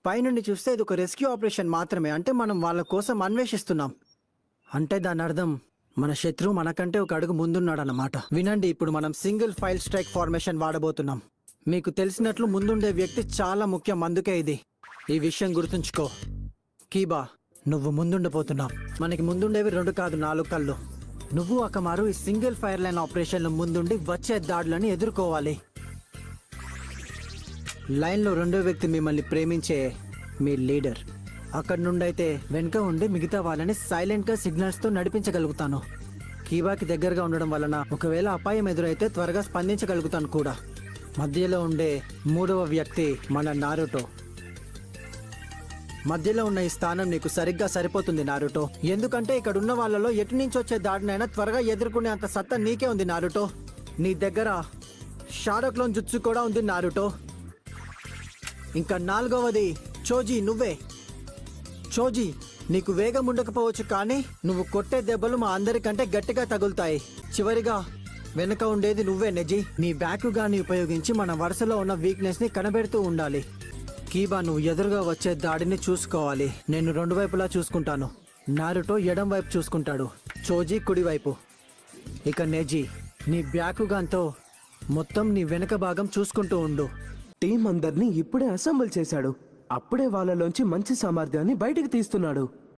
పైనుండి చూస్తే ఇది ఒక రెస్క్యూ ఆపరేషన్ మాత్రమే. అంటే మనం వాళ్ళ కోసం అన్వేషిస్తున్నాం. అంటే దాని అర్థం మన శత్రువు మనకంటే ఒక అడుగు ముందున్నాడన్నమాట. వినండి, ఇప్పుడు మనం సింగిల్ ఫైల్ స్ట్రైక్ ఫార్మేషన్ వాడబోతున్నాం. మీకు తెలిసినట్లు ముందుండే వ్యక్తి చాలా ముఖ్యం, అందుకే ఇది. ఈ విషయం గుర్తుంచుకో. కీబా, నువ్వు ముందుండిపోతున్నావు. మనకి ముందుండేవి 2 కాదు 4 కళ్ళు. నువ్వు అకమారు ఈ సింగిల్ ఫైర్ లైన్ ఆపరేషన్లో ముందుండి వచ్చే దాడులను ఎదుర్కోవాలి. లైన్లో 2వ వ్యక్తి మిమ్మల్ని ప్రేమించే మీ లీడర్. అక్కడి నుండి అయితే వెనుక ఉండి మిగతా వాళ్ళని సైలెంట్గా సిగ్నల్స్తో నడిపించగలుగుతాను. కీబాకి దగ్గరగా ఉండడం వలన ఒకవేళ అపాయం ఎదురైతే త్వరగా స్పందించగలుగుతాను కూడా. మధ్యలో ఉండే 3వ వ్యక్తి మన నారుటో. మధ్యలో ఉన్న ఈ స్థానం నీకు సరిగ్గా సరిపోతుంది నారుటో. ఎందుకంటే ఇక్కడ ఉన్న వాళ్ళలో ఎటు నుంచి వచ్చే దాడినైనా త్వరగా ఎదుర్కొనే అంత సత్తా నీకే ఉంది నారుటో. నీ దగ్గర షాడో క్లోన్ జుట్సు కూడా ఉంది నారుటో. ఇంకా 4వది చోజీ, నువ్వే. చోజీ, నీకు వేగం ఉండకపోవచ్చు, కానీ నువ్వు కొట్టే దెబ్బలు మా అందరికంటే గట్టిగా తగులుతాయి. చివరిగా వెనుక ఉండేది నువ్వే నెజీ. నీ బ్యాకుగాని ఉపయోగించి మన వరుసలో ఉన్న వీక్నెస్ ని కనబెడుతూ ఉండాలి. కీబా, నువ్వు ఎదురుగా వచ్చే దాడిని చూసుకోవాలి. నేను 2 వైపులా చూసుకుంటాను. నారుటో ఎడం వైపు చూసుకుంటాడు, చోజీ కుడివైపు. ఇక నెజీ, నీ బ్యాకుగాన్తో మొత్తం నీ వెనుక భాగం చూసుకుంటూ ఉండు. టీం అందరినీ ఇప్పుడే అసెంబుల్ చేశాడు. అప్పుడే వాళ్ళలోంచి మంచి సామర్థ్యాన్ని బయటికి తీస్తున్నాడు.